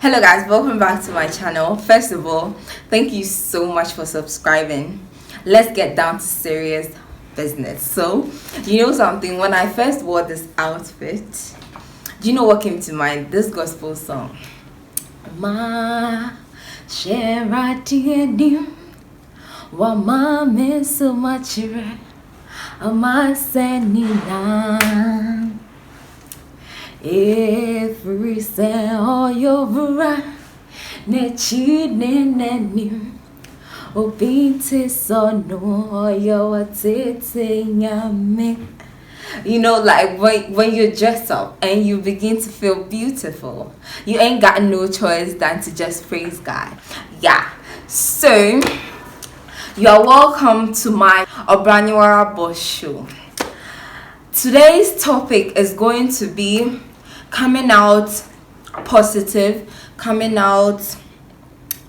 Hello guys, welcome back to my channel. First of all, thank you so much for subscribing. Let's get down to serious business. So, you know something, when I first wore this outfit, do you know what came to mind? This gospel song. Ma Sheradiadim wa ma miso machire ama senina every cell yovura nechi nenim obinte sono yo tete nyame. You know, like when you're dressed up and you begin to feel beautiful, you ain't got no choice than to just praise God. Yeah, so you are welcome to my Obraniwara Boss show. Today's topic is going to be coming out positive, coming out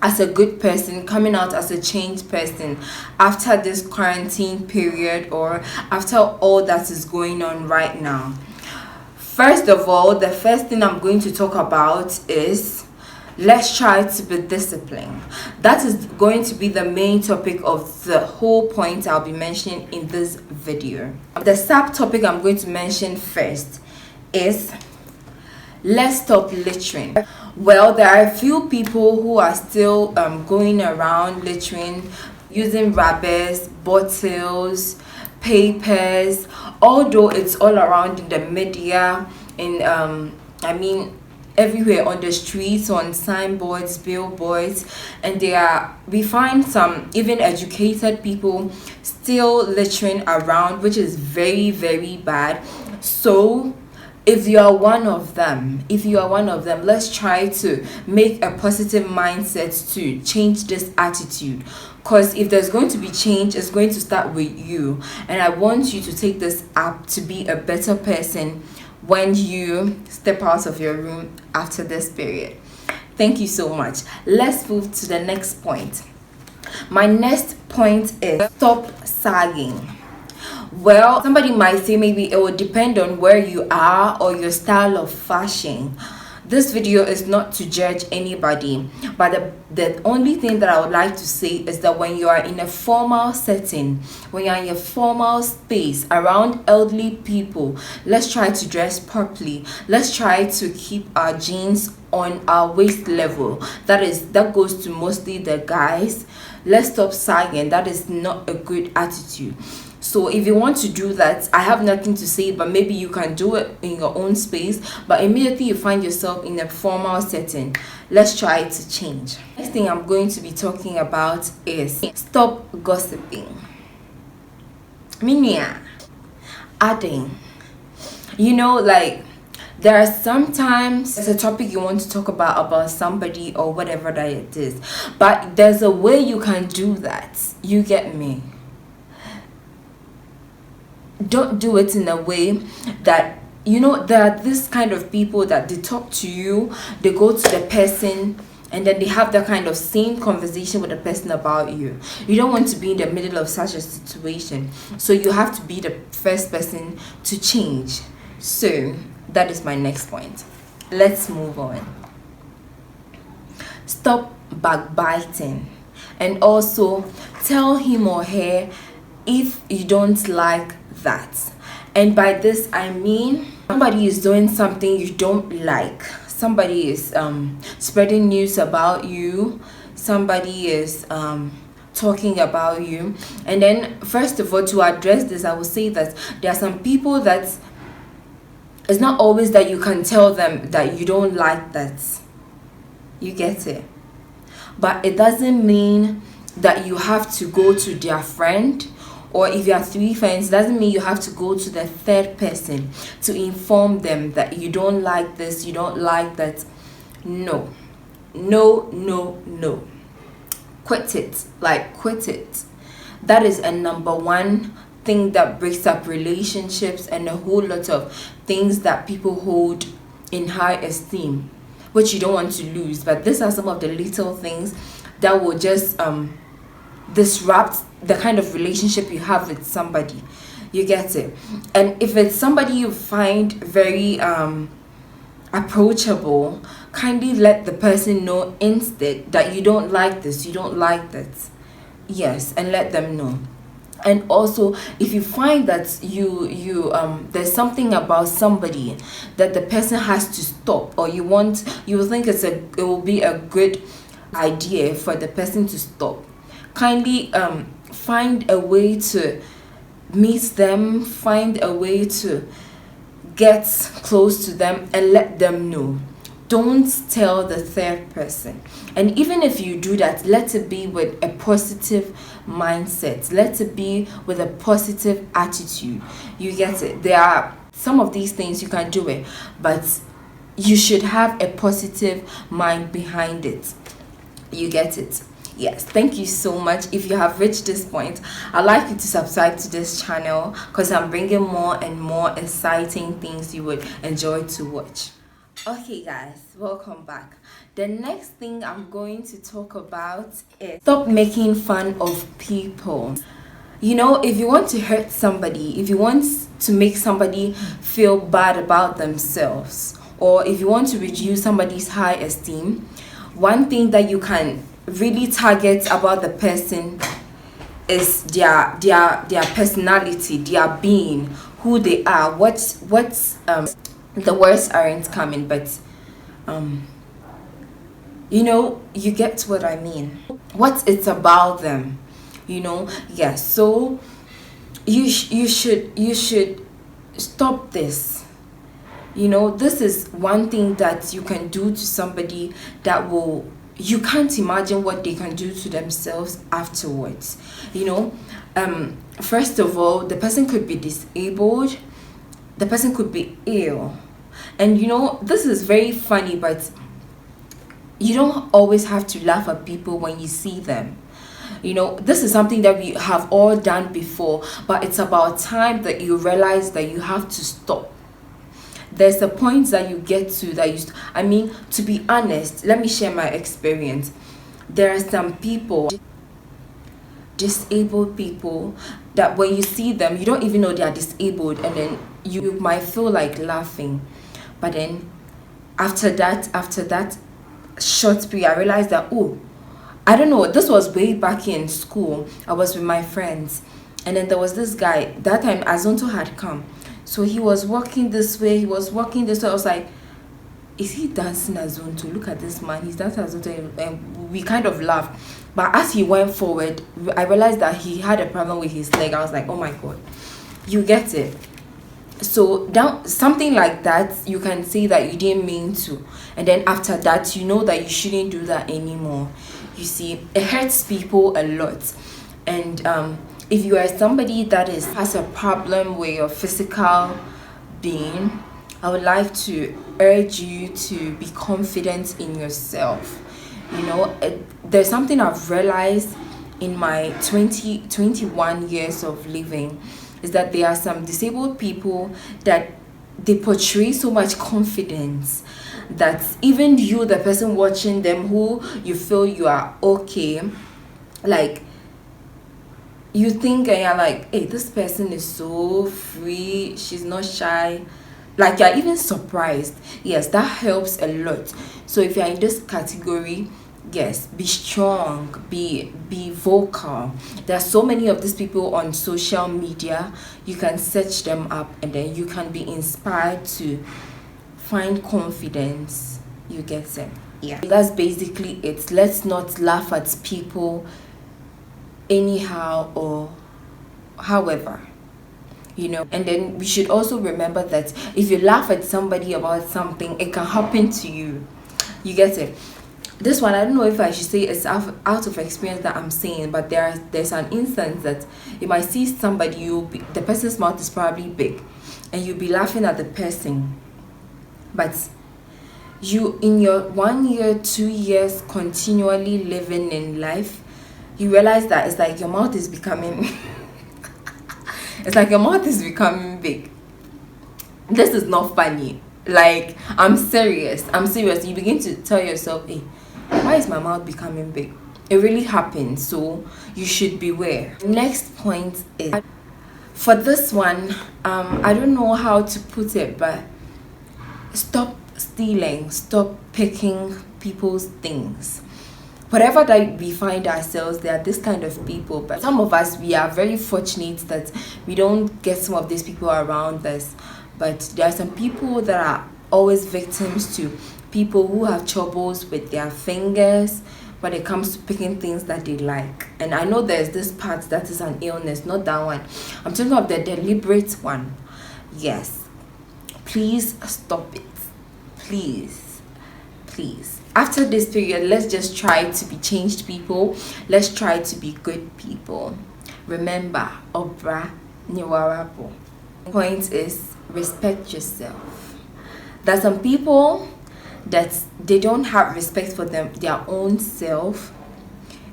as a good person, coming out as a changed person after this quarantine period or after all that is going on right now. First of all, the first thing I'm going to talk about is let's try to be disciplined. That is going to be the main topic of the whole point I'll be mentioning in this video. The subtopic I'm going to mention first is let's stop littering. Well, there are a few people who are still going around littering, using rubbers, bottles, papers, although it's all around in the media, in everywhere on the streets, on signboards, billboards, and we find some even educated people still littering around, which is very, very bad. So if you are one of them, let's try to make a positive mindset to change this attitude, because if there's going to be change, it's going to start with you, and I want you to take this up to be a better person when you step out of your room after this period. Thank you so much. Let's move to the next point. My next point is stop sagging. Well, somebody might say maybe it will depend on where you are or your style of fashion. This video is not to judge anybody, but the only thing that I would like to say is that when you are in a formal setting, when you're in a formal space around elderly people, let's try to dress properly. Let's try to keep our jeans on our waist level. That goes to mostly the guys. Let's stop sagging. That is not a good attitude. So if you want to do that, I have nothing to say, but maybe you can do it in your own space. But immediately you find yourself in a formal setting, let's try to change. Next thing I'm going to be talking about is stop gossiping. Minia, adding. You know, like there are sometimes it's a topic you want to talk about somebody or whatever that it is, but there's a way you can do that. You get me? Don't do it in a way that, you know, there are this kind of people that they talk to you, they go to the person, and then they have that kind of same conversation with the person about you. You don't want to be in the middle of such a situation, so you have to be the first person to change. So that is my next point. Let's move on. Stop backbiting, and also tell him or her if you don't like that. And by this I mean somebody is doing something you don't like, somebody is spreading news about you, somebody is talking about you, and then first of all, to address this, I will say that there are some people that it's not always that you can tell them that you don't like that. You get it? But it doesn't mean that you have to go to their friend, or if you have 3 friends, doesn't mean you have to go to the third person to inform them that you don't like this, you don't like that. No. Quit it. Like, quit it. That is a number one thing that breaks up relationships and a whole lot of things that people hold in high esteem, which you don't want to lose. But these are some of the little things that will just disrupt the kind of relationship you have with somebody. You get it? And if it's somebody you find very approachable, kindly let the person know instead that you don't like this, you don't like that. Yes, and let them know. And also, if you find that there's something about somebody that the person has to stop, or you think it will be a good idea for the person to stop, kindly find a way to meet them, find a way to get close to them and let them know. Don't tell the third person. And even if you do that, let it be with a positive mindset. Let it be with a positive attitude. You get it? There are some of these things you can do it, but you should have a positive mind behind it. You get it? Yes, thank you so much. If you have reached this point, I'd like you to subscribe to this channel because I'm bringing more and more exciting things you would enjoy to watch. Okay guys, welcome back. The next thing I'm going to talk about is stop making fun of people. You know, if you want to hurt somebody, if you want to make somebody feel bad about themselves, or if you want to reduce somebody's high esteem, one thing that you can really target about the person is their personality, their being, who they are, what's the words aren't coming, but you get what I mean, what it's about them, yes. So you should stop this. This is one thing that you can do to somebody that you can't imagine what they can do to themselves afterwards. First of all, the person could be disabled, the person could be ill, and this is very funny, but you don't always have to laugh at people when you see them. This is something that we have all done before, but it's about time that you realize that you have to stop. There's a point that you get to that to be honest, let me share my experience. There are some people, disabled people, that when you see them, you don't even know they are disabled, and then you might feel like laughing. But then after that short period, I realized that, I don't know, this was way back in school. I was with my friends, and then there was this guy. That time Azonto had come. So he was walking this way, I was like, is he dancing Azonto? Look at this man, he's dancing Azonto. And we kind of laughed. But as he went forward, I realized that he had a problem with his leg. I was like, oh my God, you get it? So something like that, you can say that you didn't mean to. And then after that, you know that you shouldn't do that anymore. You see, it hurts people a lot. And if you are somebody that has a problem with your physical being, I would like to urge you to be confident in yourself. There's something I've realized in my 21 years of living, is that there are some disabled people that they portray so much confidence that even you, the person watching them, who you feel you are okay, like, you think and you're like, hey, this person is so free, she's not shy, like you're even surprised. Yes, that helps a lot. So if you're in this category, yes, be strong, be vocal. There are so many of these people on social media. You can search them up, and then you can be inspired to find confidence. You get them? Yeah, that's basically it. Let's not laugh at people anyhow or however, and then we should also remember that if you laugh at somebody about something, it can happen to you. You get it? This one, I don't know if I should say it's out of experience that I'm saying, but there's an instance that you might see somebody, the person's mouth is probably big, and you'll be laughing at the person, but you, in your 1 year, 2 years continually living in life, you realize that it's like your mouth is becoming it's like your mouth is becoming big. This is not funny. Like, I'm serious. You begin to tell yourself, hey, why is my mouth becoming big? It really happens, so you should beware. Next point is, for this one, I don't know how to put it, but stop stealing, stop picking people's things. Whatever that we find ourselves, there are this kind of people. But some of us, we are very fortunate that we don't get some of these people around us. But there are some people that are always victims to people who have troubles with their fingers when it comes to picking things that they like. And I know there's this part that is an illness, not that one. I'm talking about the deliberate one. Yes. Please stop it. Please. Please. After this period, let's just try to be changed people. Let's try to be good people. Remember, Obra Niwarapo. Point is, respect yourself. There's some people that they don't have respect for their own self,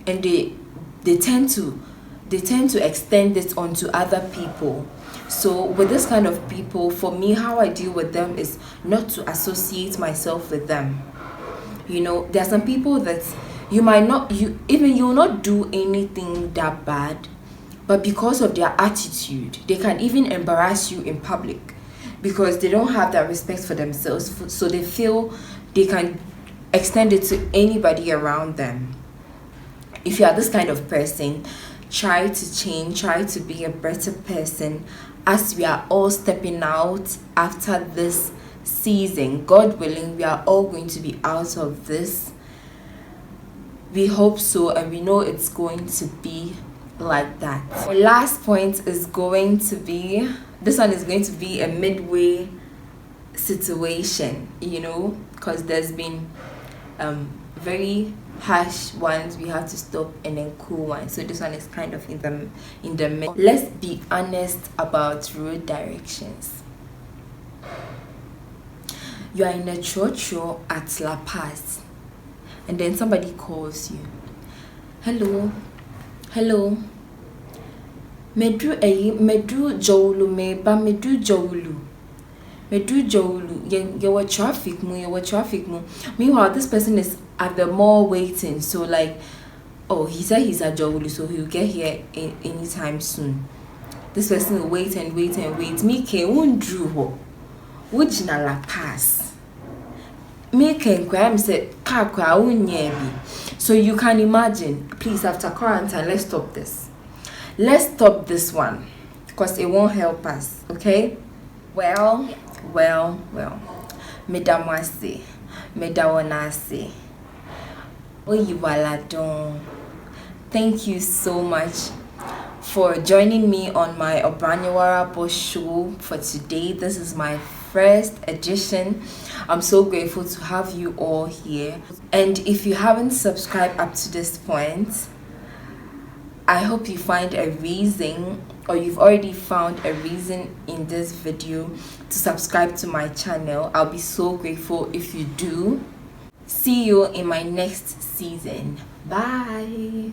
and they tend to extend it onto other people. So with this kind of people, for me, how I deal with them is not to associate myself with them. There are some people that you'll not do anything that bad, but because of their attitude, they can even embarrass you in public because they don't have that respect for themselves, so they feel they can extend it to anybody around them. If you are this kind of person, try to change, try to be a better person, as we are all stepping out after this season. God willing, we are all going to be out of this. We hope so, and we know it's going to be like that. Our last point is going to be, this one is going to be a midway situation, because there's been very harsh ones we have to stop, and then cool ones. So this one is kind of in the middle. Let's be honest about road directions. You are in a church at La Paz, and then somebody calls you. Hello. Medu Jowulu Medu Jowulu. You were traffic mu. Meanwhile, this person is at the mall waiting. So he said he's at Jowulu, so he'll get here anytime soon. This person will wait and wait. Me ke undru which na La Paz. Me can kwam say kakwa unyebi. So you can imagine, please, after quarantine, let's stop this. Let's stop this one, because it won't help us, okay? Well. Medamwase, Medawanase. Oyiwaladon. Thank you so much for joining me on my Obraniwarapo show for today. This is my first edition. I'm so grateful to have you all here. And if you haven't subscribed up to this point, I hope you find a reason, or you've already found a reason in this video to subscribe to my channel. I'll be so grateful if you do. See you in my next season. Bye.